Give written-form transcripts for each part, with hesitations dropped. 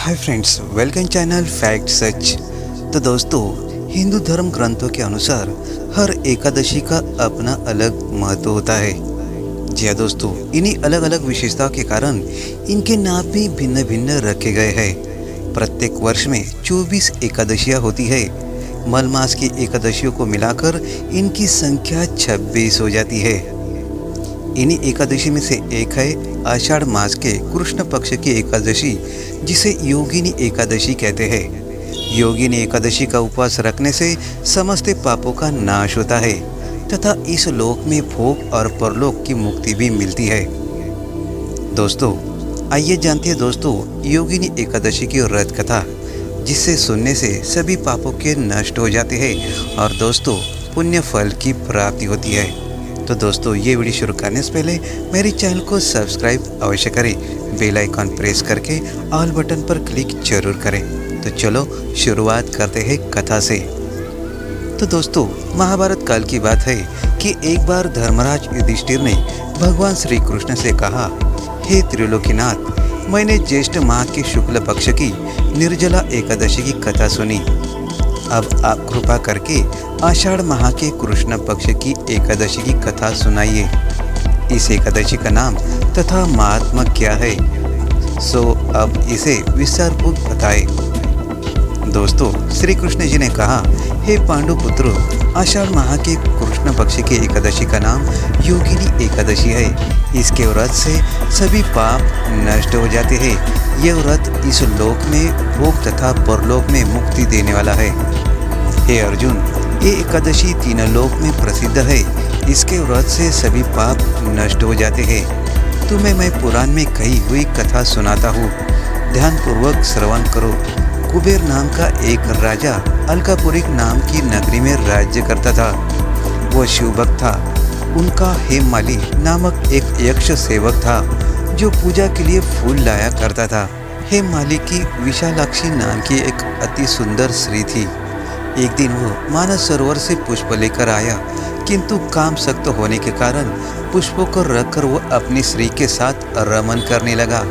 हाय friends, welcome channel fact सच। तो दोस्तों, हिंदू धर्म ग्रंथों के अनुसार हर एकादशी का अपना अलग महत्व होता है। जी हाँ दोस्तों, इन्हीं अलग अलग विशेषताओं के कारण इनके नाम भी भिन्न भिन्न रखे गए हैं। प्रत्येक वर्ष में 24 एकादशियाँ होती है। मल मास की एकादशियों को मिलाकर इनकी संख्या 26 हो जाती है। इन्हीं एकादशी में से एक है आषाढ़ मास के कृष्ण पक्ष की एकादशी, जिसे योगिनी एकादशी कहते हैं। योगिनी एकादशी का उपवास रखने से समस्त पापों का नाश होता है तथा इस लोक में भोग और परलोक की मुक्ति भी मिलती है। दोस्तों, आइए जानते हैं दोस्तों योगिनी एकादशी की व्रत कथा, जिससे सुनने से सभी पापों के नष्ट हो जाते हैं और दोस्तों पुण्य फल की प्राप्ति होती है। तो दोस्तों, ये वीडियो शुरू करने से पहले मेरे चैनल को सब्सक्राइब अवश्य करें, बेल आइकॉन प्रेस करके ऑल बटन पर क्लिक जरूर करें। तो चलो शुरुआत करते हैं कथा से। तो दोस्तों, महाभारत काल की बात है कि एक बार धर्मराज युधिष्ठिर ने भगवान श्री कृष्ण से कहा, हे त्रिलोकीनाथ, मैंने ज्येष्ठ माह के शुक्ल पक्ष की निर्जला एकादशी की कथा सुनी। अब आप कृपा करके आषाढ़ माह के कृष्ण पक्ष की एकादशी की कथा सुनाइए। इस एकादशी का नाम तथा महात्मा क्या है, सो अब इसे विस्तारपूर्वक बताए। दोस्तों, श्री कृष्ण जी ने कहा, हे पांडु पुत्र, आषाढ़ माह के कृष्ण पक्ष की एकादशी का नाम योगिनी एकादशी है। इसके व्रत से सभी पाप नष्ट हो जाते हैं। यह व्रत इस लोक में भोग तथा परलोक में मुक्ति देने वाला है। हे अर्जुन, ये एकादशी तीनों लोक में प्रसिद्ध है। इसके व्रत से सभी पाप नष्ट हो जाते हैं। तुम्हें मैं पुराण में कही हुई कथा सुनाता हूँ, ध्यानपूर्वक श्रवण करो। कुबेर नाम का एक राजा अलकापुरी नाम की नगरी में राज्य करता था। वह शिवभक्त था। उनका हेममाली नामक एक यक्ष सेवक था, जो पूजा के लिए फूल लाया करता था। हेममाली की विशालाक्षी नाम की एक अति सुंदर स्त्री थी। एक दिन वो मानस सरोवर से पुष्प लेकर आया, किंतु काम सख्त होने के कारण पुष्पों को रखकर वो अपनी स्त्री के साथ रमन करने लगा।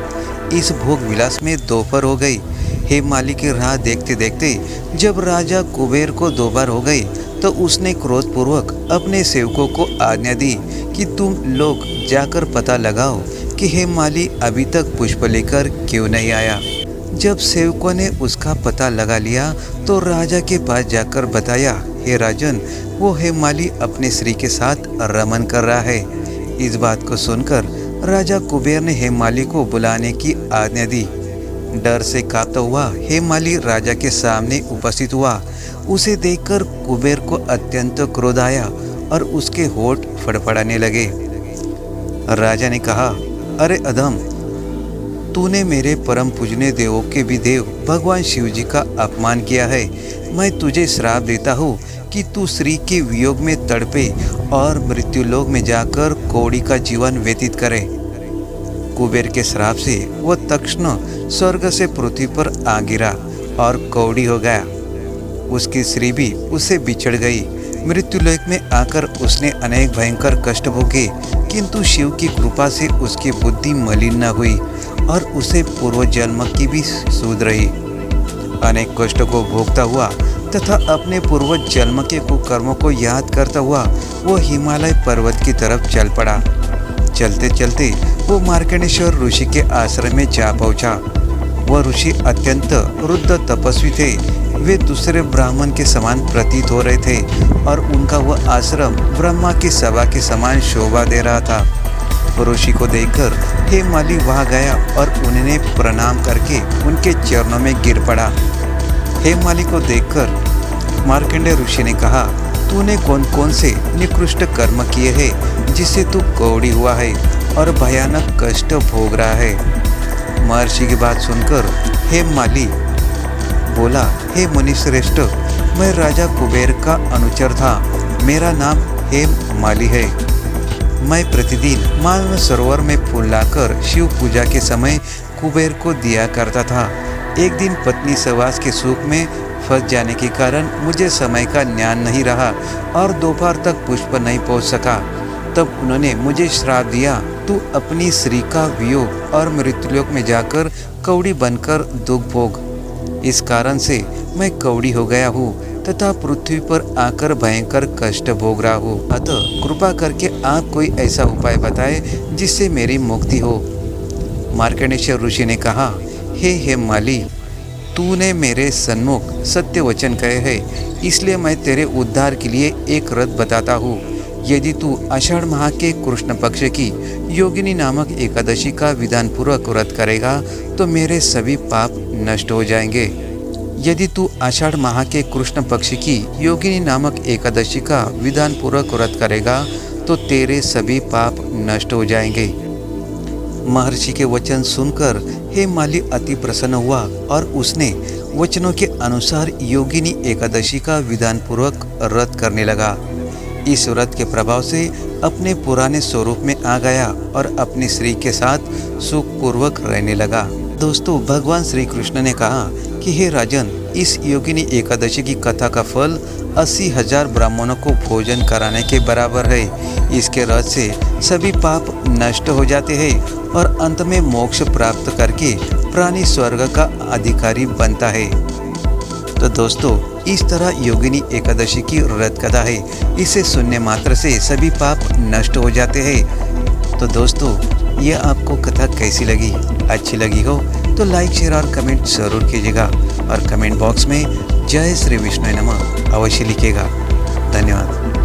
इस भोग विलास में दोपहर हो गई। हेममाली की राह देखते देखते जब राजा कुबेर को दोपहर हो गई, तो उसने क्रोधपूर्वक अपने सेवकों को आज्ञा दी कि तुम लोग जाकर पता लगाओ कि हेममाली अभी तक पुष्प लेकर क्यों नहीं आया। जब सेवकों ने उसका पता लगा लिया तो राजा के पास जाकर बताया, हे राजन, वो हेममाली अपने स्त्री के साथ रमन कर रहा है। इस बात को सुनकर राजा कुबेर ने हेममाली को बुलाने की आज्ञा दी। डर से कांपता हुआ हेममाली राजा के सामने उपस्थित हुआ। उसे देखकर कुबेर को अत्यंत क्रोध आया और उसके होठ फड़फड़ाने लगे। राजा ने कहा, अरे अधम, तूने मेरे परम पूजनीय देवों के भी देव भगवान शिव जी का अपमान किया है। मैं तुझे श्राप देता हूँ कि तू स्त्री के वियोग में तड़पे और मृत्युलोक में जाकर कौड़ी का जीवन व्यतीत करे। कुबेर के श्राप से वह तक्षण स्वर्ग से पृथ्वी पर आ गिरा और कौड़ी हो गया। उसकी स्त्री भी उससे बिछड़ गई। मृत्युलोक में आकर उसने अनेक भयंकर कष्ट भोगे, किंतु शिव की कृपा से उसकी बुद्धि मलिन न हुई और उसे पूर्व जन्म की भी सूझ रही। अनेक कष्टों को भोगता हुआ तथा अपने पूर्व जन्म के कुकर्मों को याद करता हुआ वो हिमालय पर्वत की तरफ चल पड़ा। चलते चलते वो मार्कंडेश्वर ऋषि के आश्रम में जा पहुंचा। वह ऋषि अत्यंत रुद्र तपस्वी थे। वे दूसरे ब्राह्मण के समान प्रतीत हो रहे थे और उनका वह आश्रम ब्रह्मा की सभा के समान शोभा दे रहा था। ऋषि को देखकर हेममाली वहां गया और उन्हें प्रणाम करके उनके चरणों में गिर पड़ा। हेममाली को देखकर मार्कंडेय ऋषि ने कहा, तूने कौन कौन से निकृष्ट कर्म किए हैं जिससे तू कौड़ी हुआ है और भयानक कष्ट भोग रहा है। महर्षि की बात सुनकर हेममाली बोला, हे मुनिश्रेष्ठ, मैं राजा कुबेर का अनुचर था। मेरा नाम हेममाली है। मैं प्रतिदिन मानस सरोवर में फूल लाकर शिव पूजा के समय कुबेर को दिया करता था। एक दिन पत्नी सहवास के सुख में फंस जाने के कारण मुझे समय का ज्ञान नहीं रहा और दोपहर तक पुष्प नहीं पहुंच सका। तब उन्होंने मुझे श्राप दिया तू अपनी स्त्री का वियोग और मृत्युलोक में जाकर कौड़ी बनकर दुख भोग। इस कारण से मैं कौड़ी हो गया हूँ तथा पृथ्वी पर आकर भयंकर कष्ट भोग रहा हूँ। अतः कृपा करके आप कोई ऐसा उपाय बताएं जिससे मेरी मुक्ति हो। मार्कंडेय ऋषि ने कहा, हे माली, तूने मेरे सन्मुख सत्य वचन कहे हैं, इसलिए मैं तेरे उद्धार के लिए एक व्रत बताता हूँ। यदि तू आषाढ़ माह के कृष्ण पक्ष की योगिनी नामक एकादशी का विधान पूर्वक व्रत करेगा तो मेरे सभी पाप नष्ट हो जाएंगे। यदि तू आषाढ़ माह के कृष्ण पक्ष की योगिनी नामक एकादशी का विधान पूर्वक व्रत करेगा तो तेरे सभी पाप नष्ट हो जाएंगे। महर्षि के वचन सुनकर हे माली अति प्रसन्न हुआ और उसने वचनों के अनुसार योगिनी एकादशी का विधान पूर्वक व्रत करने लगा। इस व्रत के प्रभाव से अपने पुराने स्वरूप में आ गया और अपनी स्त्री के साथ सुखपूर्वक रहने लगा। दोस्तों, भगवान श्री कृष्ण ने कहा कि हे राजन, इस योगिनी एकादशी की कथा का फल 80,000 ब्राह्मणों को भोजन कराने के बराबर है। इसके रस से सभी पाप नष्ट हो जाते हैं और अंत में मोक्ष प्राप्त करके प्राणी स्वर्ग का अधिकारी बनता है। तो दोस्तों, इस तरह योगिनी एकादशी की व्रत कथा है। इसे सुनने मात्र से सभी पाप नष्ट हो जाते हैं। तो दोस्तों, ये आपको कथा कैसी लगी? अच्छी लगी हो तो लाइक, शेयर और कमेंट जरूर कीजिएगा और कमेंट बॉक्स में जय श्री विष्णु नमः अवश्य लिखिएगा। धन्यवाद।